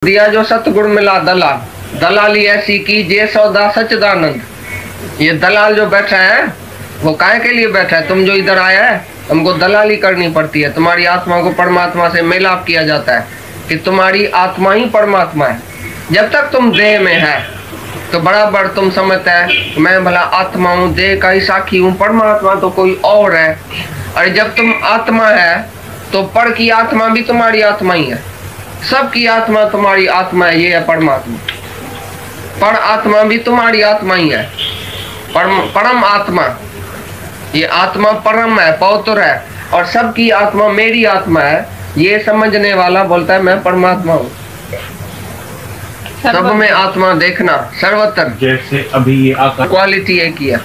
दिया जो सतगुण मिला दलाल, दलाली ऐसी की जे सौदा सच्चिदानंद। ये दलाल जो बैठा है वो काहे के लिए बैठा है? तुम जो इधर आया है तुमको दलाली करनी पड़ती है। तुम्हारी आत्मा को परमात्मा से मिलाप किया जाता है कि तुम्हारी आत्मा ही परमात्मा है। जब तक तुम देह में है तो बराबर तुम समझता है मैं भला आत्मा हूँ, देह का ही साक्षी हूँ, परमात्मा तो कोई और है। और जब तुम आत्मा है तो पर की आत्मा भी तुम्हारी आत्मा ही है, सबकी आत्मा तुम्हारी आत्मा है, ये है परमात्मा। पर आत्मा भी तुम्हारी आत्मा ही है, परम आत्मा। ये आत्मा परम है, पवित्र है, और सबकी आत्मा मेरी आत्मा है। ये समझने वाला बोलता है मैं परमात्मा हूँ। सब में आत्मा देखना सर्वत्र, जैसे अभी ये क्वालिटी एक ही है।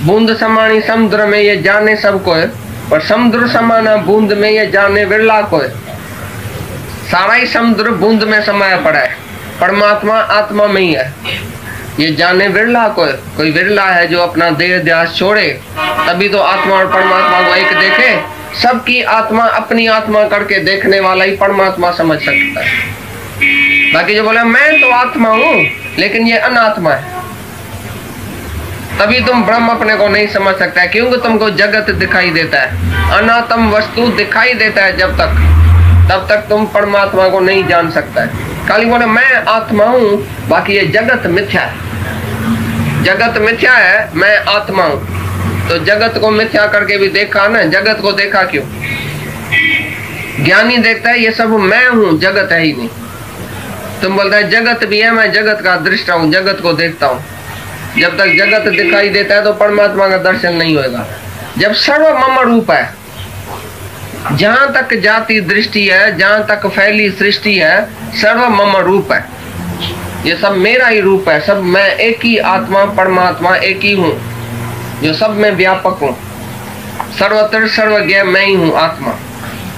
बूंद समानी समुद्र में ये जाने सबको है, और समुद्र समाना बूंद में ये जाने विरला को है। सारा ही समुद्र बूंद में समाया पड़ा है, परमात्मा आत्मा में ही है। ये जाने विरला को है, कोई विरला है जो अपना देह ध्यास छोड़े, तभी तो आत्मा और परमात्मा को एक देखे। सबकी आत्मा अपनी आत्मा करके देखने वाला ही परमात्मा समझ सकता है। बाकी जो बोले मैं तो आत्मा हूँ लेकिन ये अनात्मा है, तभी तुम ब्रह्म अपने को नहीं समझ सकता है, क्योंकि तुमको जगत दिखाई देता है, अनात्म वस्तु दिखाई देता है। जब तक तब तक तुम परमात्मा को नहीं जान सकता है। खाली बोले मैं आत्मा हूँ, बाकी ये जगत मिथ्या है। जगत मिथ्या है, मैं आत्मा हूँ। तो जगत को मिथ्या करके भी देखा ना, जगत को देखा क्यों? ज्ञानी देखता है ये सब मैं हूँ, जगत है ही नहीं। तुम बोलता है जगत भी है, मैं जगत का दृष्टा हूँ, जगत को देखता हूँ। जब तक जगत दिखाई देता है तो परमात्मा का दर्शन नहीं होगा। जब सर्व मम रूप है, जहां तक जाति दृष्टि है, जहां तक फैली सृष्टि है, सर्व मम रूप है। ये सब मेरा ही रूप है, सब मैं एक ही आत्मा परमात्मा एक ही हूँ जो सब में व्यापक हूँ। सर्वत्र सर्वज्ञ मैं ही हूँ आत्मा।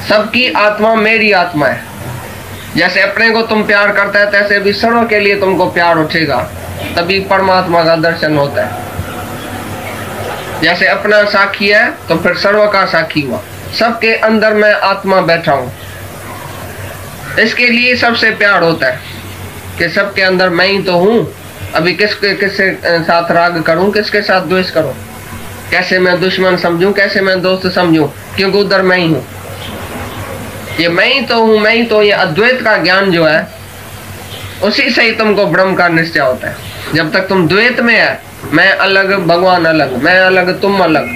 सबकी आत्मा मेरी आत्मा है। जैसे अपने को तुम प्यार करता है तैसे भी सर्व के लिए तुमको प्यार उठेगा, तभी परमात्मा का दर्शन होता है। जैसे अपना साक्षी है तो फिर सर्व का साक्षी हुआ। सबके अंदर मैं आत्मा बैठा हूँ, इसके लिए सबसे प्यार होता है कि सबके अंदर मैं ही तो हूँ। अभी किसके साथ राग करूं, किसके साथ द्वेष करूं, कैसे मैं दुश्मन समझूं, कैसे मैं दोस्त समझूं, क्योंकि उधर मैं ही हूँ। ये मैं ही तो हूँ, मैं ही तो, ये अद्वैत का ज्ञान जो है उसी से ही तुमको ब्रह्म का निश्चय होता है। जब तक तुम द्वैत में है, मैं अलग भगवान अलग, मैं अलग तुम अलग,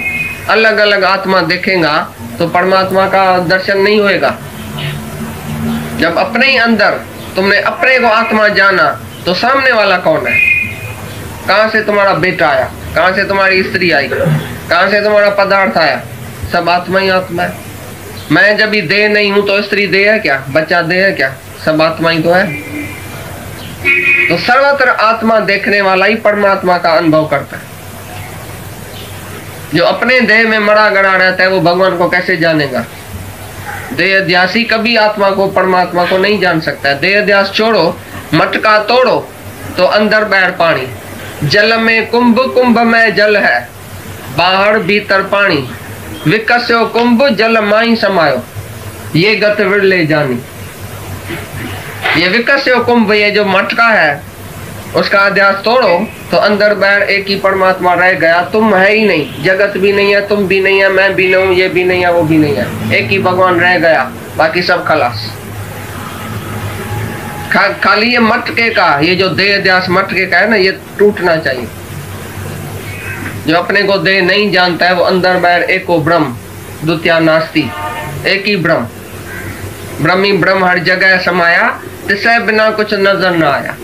अलग अलग आत्मा देखेगा तो परमात्मा का दर्शन नहीं होएगा। जब अपने ही अंदर तुमने अपने को आत्मा जाना तो सामने वाला कौन है? कहाँ से तुम्हारा बेटा आया, कहाँ से तुम्हारी स्त्री आई, कहाँ से तुम्हारा पदार्थ आया? सब आत्मा ही आत्मा है। मैं जब भी देह नहीं हूं तो स्त्री देह है क्या, बच्चा देह है क्या? सब आत्मा ही तो है। तो सर्वत्र आत्मा देखने वाला ही परमात्मा का अनुभव करता है। जो अपने देह में मरा गड़ा रहता है वो भगवान को कैसे जानेगा? देह ध्यासी कभी आत्मा को परमात्मा को नहीं जान सकता है। देह ध्यास छोड़ो, मटका तोड़ो तो अंदर बैठ पानी। जल में कुंभ, कुंभ में जल है, बाहर भीतर पानी। विकस्यो कुंभ जल माई समायो, ये गत विरले जानी। ये विकस्यो कुंभ, ये जो मटका है उसका अध्यास तोड़ो तो अंदर बाहर एक ही परमात्मा रह गया। तुम है ही नहीं, जगत भी नहीं है, तुम भी नहीं है, मैं भी नहीं हूँ, ये भी नहीं है, वो भी नहीं है, एक ही भगवान रह गया, बाकी सब खलास। खाली ये मटके का, ये जो देह ध्यास मटके का है ना, ये टूटना चाहिए। जो अपने को देह नहीं जानता है वो अंदर बाहर एको ब्रह्म, द्वितीया नास्ति, एक ही ब्रह्म। ब्रह्मी ब्रह्म हर जगह समाया, तिसरे बिना कुछ नजर ना आया।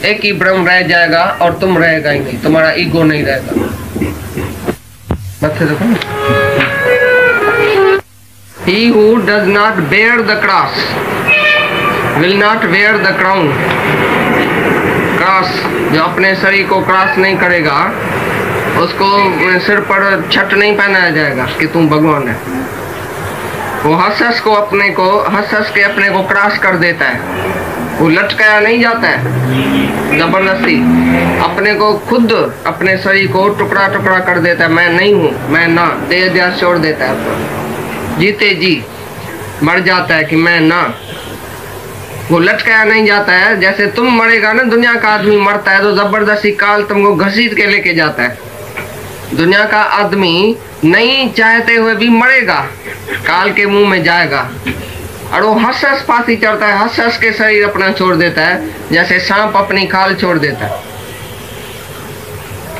एक ही ब्रह्म रह जाएगा और तुम रहेगा ही नहीं, तुम्हारा ईगो नहीं रहेगा। मत्थे देखो, He who does not bear the cross will not wear the crown. Cross, जो अपने शरीर को क्रॉस नहीं करेगा उसको सिर पर छट नहीं पहनाया जाएगा कि तुम भगवान है। वो हंस हंस के अपने को क्रॉस कर देता है। वो लटकाया नहीं जाता है जबरदस्ती, अपने को खुद अपने शरीर को टुकड़ा टुकड़ा कर देता है। मैं नहीं हूँ, मैं ना, देह ध्यास छोड़ देता है। जीते जी मर जाता है कि मैं ना, वो लटकाया नहीं जाता है। जैसे तुम मरेगा ना, दुनिया का आदमी मरता है तो जबरदस्ती काल तुमको घसीट के लेके जाता है। दुनिया का आदमी नहीं चाहते हुए भी मरेगा, काल के मुंह में जाएगा, और वो हंस हंस फांसी चढ़ता है, हंस हंस के शरीर अपना छोड़ देता है, जैसे सांप अपनी खाल छोड़ देता है।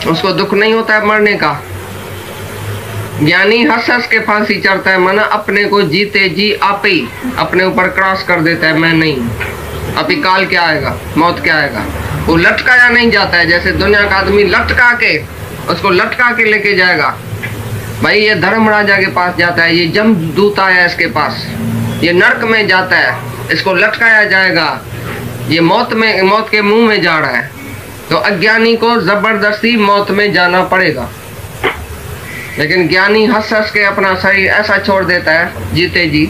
उसको दुख नहीं होता है मरने का। ज्ञानी हंस हंस के फांसी चढ़ता है, माना अपने को जीते जी आप ही अपने ऊपर क्रॉस कर देता है, मैं नहीं, अभी काल क्या आएगा, मौत क्या आएगा। वो लटकाया नहीं जाता है, जैसे दुनिया का आदमी लटका के उसको लटका के लेके जाएगा। भाई ये धर्मराजा के पास जाता है, ये जमदूत आया इसके पास, ये नरक में जाता है, इसको लटकाया जाएगा, ये मौत के मुंह में जा रहा है। तो अज्ञानी को जबरदस्ती मौत में जाना पड़ेगा, लेकिन ज्ञानी हंस हंस के अपना शरीर ऐसा छोड़ देता है जीते जी,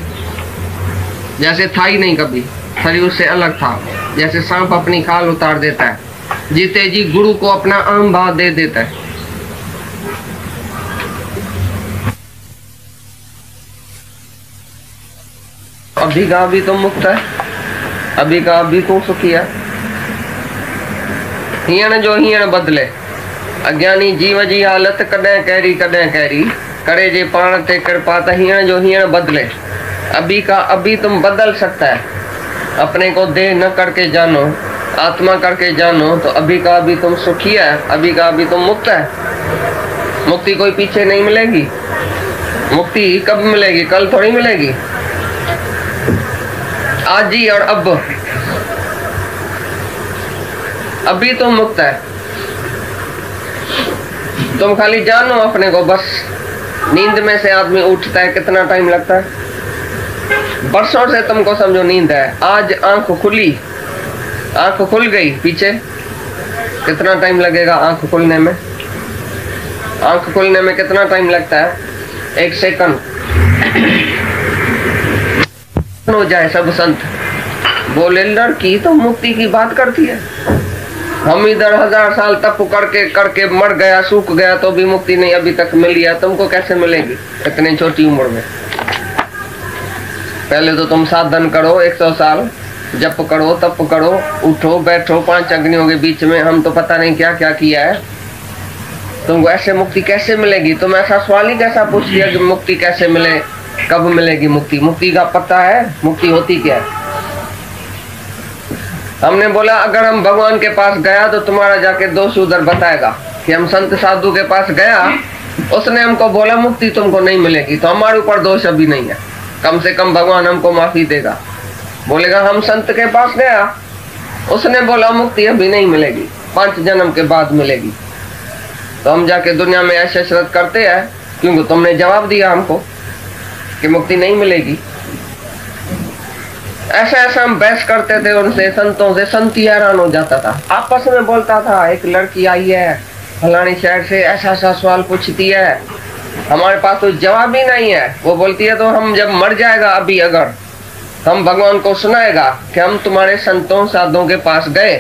जैसे था ही नहीं कभी, शरीर उससे अलग था। जैसे सांप अपनी खाल उतार देता है, जीते जी गुरु को अपना आम भाव दे देता है। अभी का अभी तो मुक्त है, अभी का अभी तो सुखी है। हीअण जो हीअण बदले, अज्ञानी जीव जी हालत कॾहिं कहिड़ी करे जे पाण ते कृपा, त हीअण जो हीअण बदले। अभी का अभी तुम बदल सकता है, अपने को देह न करके जानो, आत्मा करके जानो, तो अभी का अभी तुम सुखी है, अभी का अभी तुम मुक्त है। मुक्ति कोई पीछे नहीं मिलेगी, मुक्ति कब मिलेगी, कल थोड़ी मिलेगी, आज ही और अब। अभी तुम मुक्त है, तुम खाली जानो अपने को बस। नींद में से आदमी उठता है, कितना टाइम लगता है, बरसों से तुमको समझो नींद है, आज आंख खुली, आंख खुल गई, पीछे कितना टाइम लगेगा आंख खुलने में? आंख खुलने में कितना टाइम लगता है? 1 सेकंड हो जाए। सब संत बोले लड़की तो मुक्ति की बात करती है, हम इधर 1000 साल तप करके मर गया, सूख गया, तो भी मुक्ति नहीं अभी तक मिली है, तुमको कैसे मिलेगी इतनी छोटी उम्र में? पहले तो तुम साधन करो, 100 साल जप करो, तप करो, उठो बैठो 5 अग्नियों के बीच में, हम तो पता नहीं क्या क्या किया है, तुमको ऐसे मुक्ति कैसे मिलेगी? तुम ऐसा सवाल ही कैसा पूछ लिया कि मुक्ति कैसे मिले, कब मिलेगी मुक्ति? मुक्ति का पता है मुक्ति होती क्या है? हमने बोला अगर हम भगवान के पास गया तो तुम्हारा जाके दोष उधर बताएगा कि हम संत साधु के पास गया, उसने हमको बोला मुक्ति तुमको नहीं मिलेगी, तो हमारे ऊपर दोष अभी नहीं है, कम से कम भगवान हमको माफी देगा। बोलेगा हम संत के पास गया, उसने बोला मुक्ति अभी नहीं मिलेगी, 5 जन्म के बाद मिलेगी, तो हम जाके दुनिया में ऐसे श्रद्धा करते हैं क्योंकि तुमने जवाब दिया हमको कि मुक्ति नहीं मिलेगी। ऐसा हम बहस करते थे उनसे, संतों से। संत ही हैरान हो जाता था, आपस में बोलता था एक लड़की आई है फलानी शहर से, ऐसा सवाल पूछती है, हमारे पास तो जवाब ही नहीं है। वो बोलती है तो हम जब मर जाएगा अभी, अगर हम भगवान को सुनाएगा कि हम तुम्हारे संतों साधुओं के पास गए,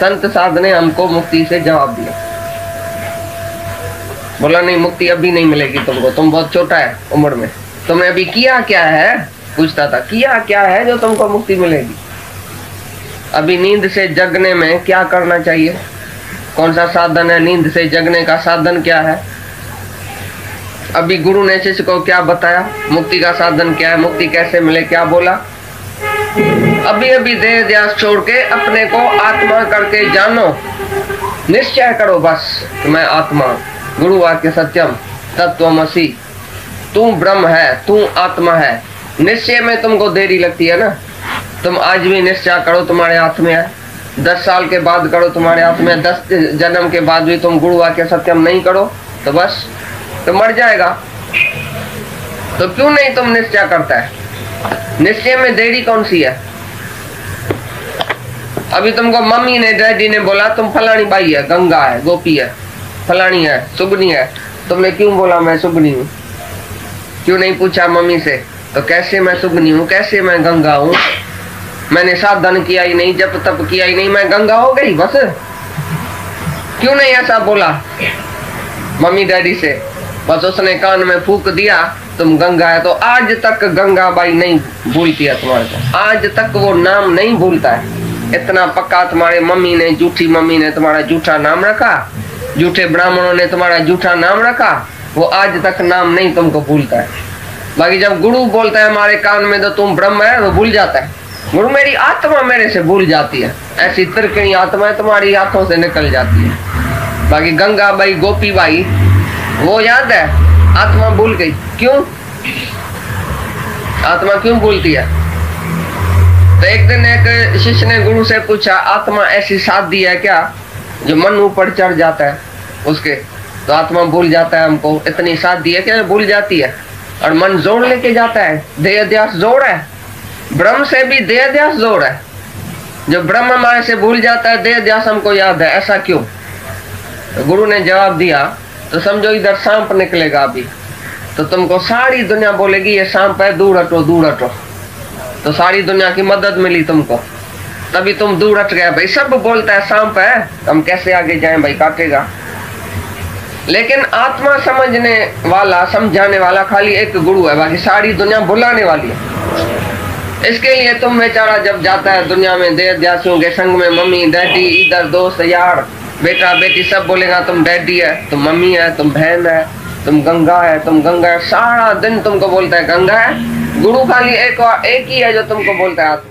संत साध ने हमको मुक्ति से जवाब दिया। बोला नहीं मुक्ति अभी नहीं मिलेगी तुमको, तुम बहुत छोटा है उम्र में, तुमने अभी किया क्या है? पूछता था किया क्या है जो तुमको मुक्ति मिलेगी? अभी नींद से जगने में क्या करना चाहिए? कौन सा साधन है नींद से जगने का? साधन क्या है? अभी गुरु ने शिष्य को क्या बताया? मुक्ति का साधन क्या है, मुक्ति कैसे मिले, क्या बोला? अभी अभी देह ध्यास छोड़ के अपने को आत्मा करके जानो, निश्चय करो बस कि मैं आत्मा, गुरु वाक्य सत्यम तत्वमसि, तू ब्रह्म है, तू आत्मा है। निश्चय में तुमको देरी लगती है ना, तुम आज भी निश्चय करो, तुम्हारे हाथ में है। 10 साल के बाद करो, तुम्हारे हाथ में। 10 जन्म के बाद भी तुम गुरु वाक्य सत्यम नहीं करो तो बस तो मर जाएगा। तो क्यों नहीं तुम निश्चय करता है? निश्चय में देरी कौन सी है? अभी तुमको मम्मी ने डैडी ने बोला तुम फलानी बाई है, गंगा है, गोपी है, फलानी है, सुगनी है, तुमने क्यों बोला मैं सुगनी हूँ? क्यों नहीं पूछा मम्मी से तो कैसे मैं सुगनी हूँ, कैसे मैं गंगा हूँ? मैंने साधन किया ही नहीं, जप तप किया ही नहीं, मैं गंगा हो गई बस। क्यों नहीं ऐसा बोला मम्मी डैडी से? बस उसने कान में फूक दिया तुम गंगा है, तो आज तक गंगाबाई नहीं भूलती है तुम्हारे को, आज तक वो नाम नहीं भूलता है। इतना पक्का तुम्हारे मम्मी ने, झूठी मम्मी ने तुम्हारा झूठा नाम रखा, झूठे ब्राह्मणों ने तुम्हारा झूठा नाम रखा, वो आज तक नाम नहीं तुमको भूलता है। बाकी जब गुरु बोलता है हमारे कान में तो तुम ब्रह्म है, वो भूल जाता है। गुरु मेरी आत्मा मेरे से भूल जाती है, ऐसी तिरकनी आत्मा तुम्हारी हाथों से निकल जाती है। बाकी गंगाबाई, गोपी बाई, वो याद है, आत्मा भूल गई। क्यों? आत्मा क्यों भूलती है? तो एक दिन एक शिष्य ने गुरु से पूछा, आत्मा ऐसी साधी है क्या जो मन ऊपर चढ़ जाता है उसके, तो आत्मा भूल जाता है हमको? इतनी साधी है क्या भूल जाती है? और मन जोड़ लेके जाता है, देह अध्यास जोड़ है, ब्रह्म से भी देह अध्यास जोड़ है। जो ब्रह्म हमारे से भूल जाता है, देह अध्यास हमको याद है, ऐसा क्यों? तो गुरु ने जवाब दिया, तो समझो इधर सांप निकलेगा अभी, तो तुमको सारी दुनिया बोलेगी ये सांप है, दूर हटो दूर हटो, तो सारी दुनिया की मदद मिली तुमको, तभी तुम दूर हट गए। भाई सब बोलता है सांप है, हम कैसे आगे जाएं भाई, काटेगा। लेकिन आत्मा समझने वाला, समझाने वाला खाली एक गुरु है, बाकी सारी दुनिया भुलाने वाली है। इसके लिए तुम बेचारा जब जाता है दुनिया में देह अध्यासियों के संग में, मम्मी डैडी, इधर दोस्त यार, बेटा बेटी, सब बोलेगा तुम डैडी है, तुम मम्मी है, तुम बहन है, तुम गंगा है, तुम गंगा है, सारा दिन तुमको बोलता है गंगा है। गुरु खाली एक ही है जो तुमको बोलता है आत्मा।